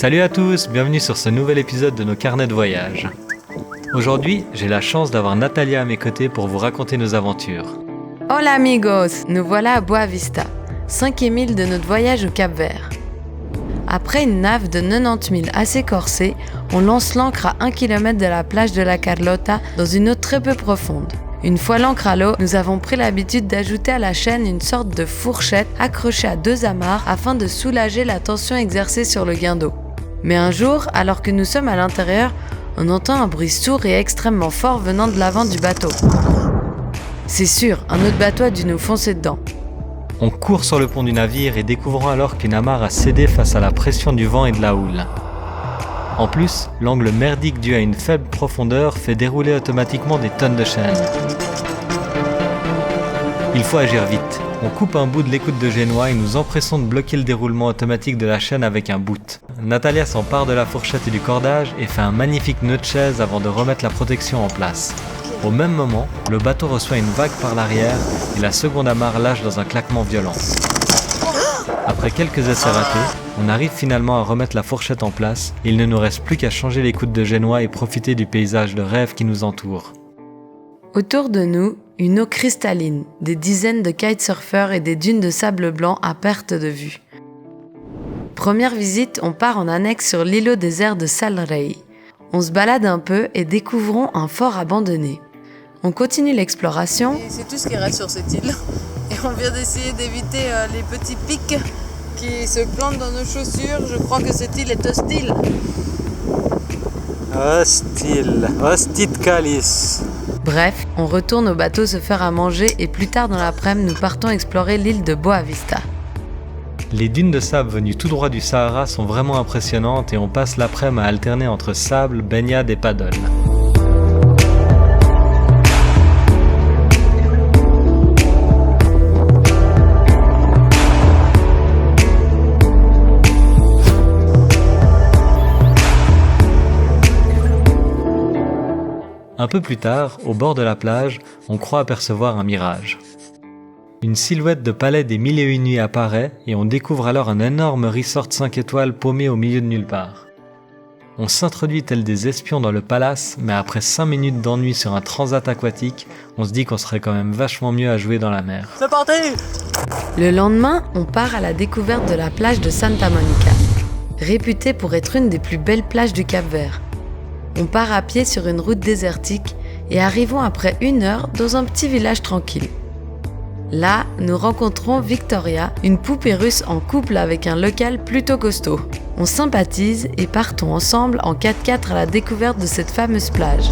Salut à tous, bienvenue sur ce nouvel épisode de nos carnets de voyage. Aujourd'hui, j'ai la chance d'avoir Natalia à mes côtés pour vous raconter nos aventures. Hola amigos, nous voilà à Boa Vista, 5e île de notre voyage au Cap-Vert. Après une nave de 90 000 assez corsée, on lance l'ancre à 1 km de la plage de la Carlota dans une eau très peu profonde. Une fois l'ancre à l'eau, nous avons pris l'habitude d'ajouter à la chaîne une sorte de fourchette accrochée à 2 amarres afin de soulager la tension exercée sur le guindeau. Mais un jour, alors que nous sommes à l'intérieur, on entend un bruit sourd et extrêmement fort venant de l'avant du bateau. C'est sûr, un autre bateau a dû nous foncer dedans. On court sur le pont du navire et découvrons alors qu'une amarre a cédé face à la pression du vent et de la houle. En plus, l'angle merdique dû à une faible profondeur fait dérouler automatiquement des tonnes de chaînes. Il faut agir vite. On coupe un bout de l'écoute de génois et nous empressons de bloquer le déroulement automatique de la chaîne avec un bout. Natalia s'empare de la fourchette et du cordage et fait un magnifique nœud de chaise avant de remettre la protection en place. Au même moment, le bateau reçoit une vague par l'arrière et la seconde amarre lâche dans un claquement violent. Après quelques essais ratés, on arrive finalement à remettre la fourchette en place et il ne nous reste plus qu'à changer l'écoute de génois et profiter du paysage de rêve qui nous entoure. Autour de nous, une eau cristalline, des dizaines de kitesurfers et des dunes de sable blanc à perte de vue. Première visite, on part en annexe sur l'îlot désert de Sal Rei. On se balade un peu et découvrons un fort abandonné. On continue l'exploration. Et c'est tout ce qui reste sur cette île. Et on vient d'essayer d'éviter les petits pics qui se plantent dans nos chaussures. Je crois que cette île est hostile. Hostile Bref, on retourne au bateau se faire à manger et plus tard dans l'après-midi, nous partons explorer l'île de Boa Vista. Les dunes de sable venues tout droit du Sahara sont vraiment impressionnantes et on passe l'après-midi à alterner entre sable, baignade et paddle. Un peu plus tard, au bord de la plage, on croit apercevoir un mirage. Une silhouette de palais des 1001 nuits apparaît et on découvre alors un énorme resort 5 étoiles paumé au milieu de nulle part. On s'introduit tels des espions dans le palace, mais après 5 minutes d'ennui sur un transat aquatique, on se dit qu'on serait quand même vachement mieux à jouer dans la mer. C'est parti! Le lendemain, on part à la découverte de la plage de Santa Monica, réputée pour être une des plus belles plages du Cap-Vert. On part à pied sur une route désertique et arrivons après 1 heure dans un petit village tranquille. Là, nous rencontrons Victoria, une poupée russe en couple avec un local plutôt costaud. On sympathise et partons ensemble en 4x4 à la découverte de cette fameuse plage.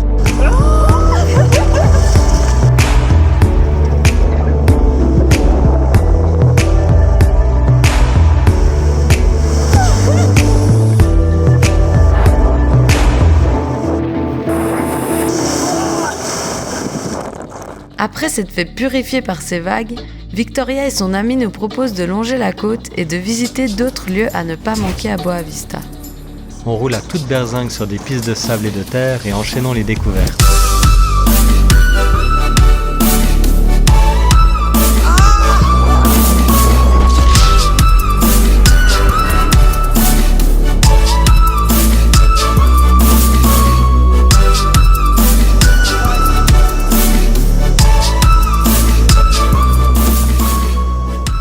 Après s'être fait purifier par ces vagues, Victoria et son ami nous proposent de longer la côte et de visiter d'autres lieux à ne pas manquer à Boa Vista. On roule à toute berzingue sur des pistes de sable et de terre et enchaînons les découvertes.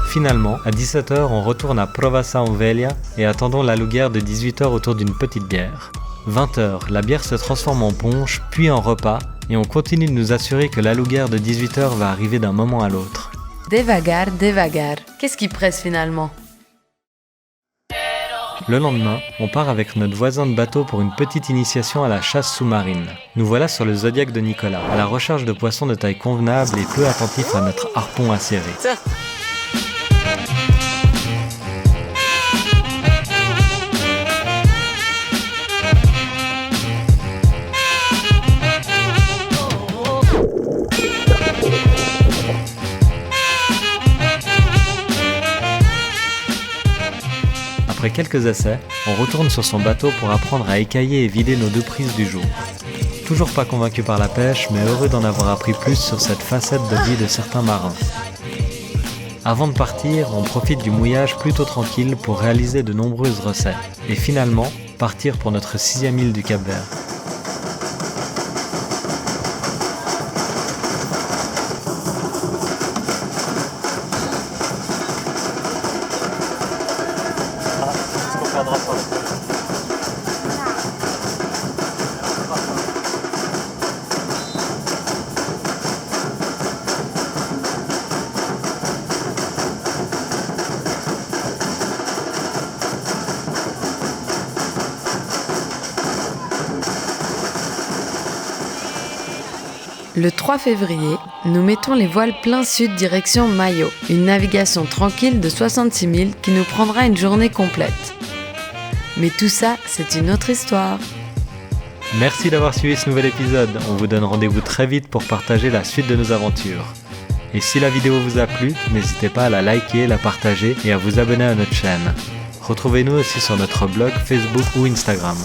Finalement, à 17h, on retourne à Provação Velha et attendons l'aluguer de 18h autour d'une petite bière. 20h, la bière se transforme en punch, puis en repas, et on continue de nous assurer que l'aluguer de 18h va arriver d'un moment à l'autre. Devagar, devagar. Qu'est-ce qui presse finalement ? Le lendemain, on part avec notre voisin de bateau pour une petite initiation à la chasse sous-marine. Nous voilà sur le Zodiac de Nicolas, à la recherche de poissons de taille convenable et peu attentifs à notre harpon acéré. Après quelques essais, on retourne sur son bateau pour apprendre à écailler et vider nos 2 prises du jour. Toujours pas convaincu par la pêche, mais heureux d'en avoir appris plus sur cette facette de vie de certains marins. Avant de partir, on profite du mouillage plutôt tranquille pour réaliser de nombreuses recettes. Et finalement, partir pour notre 6e île du Cap-Vert. Le 3 février, nous mettons les voiles plein sud direction Mayo, une navigation tranquille de 66 000 qui nous prendra une journée complète. Mais tout ça, c'est une autre histoire. Merci d'avoir suivi ce nouvel épisode. On vous donne rendez-vous très vite pour partager la suite de nos aventures. Et si la vidéo vous a plu, n'hésitez pas à la liker, la partager et à vous abonner à notre chaîne. Retrouvez-nous aussi sur notre blog, Facebook ou Instagram.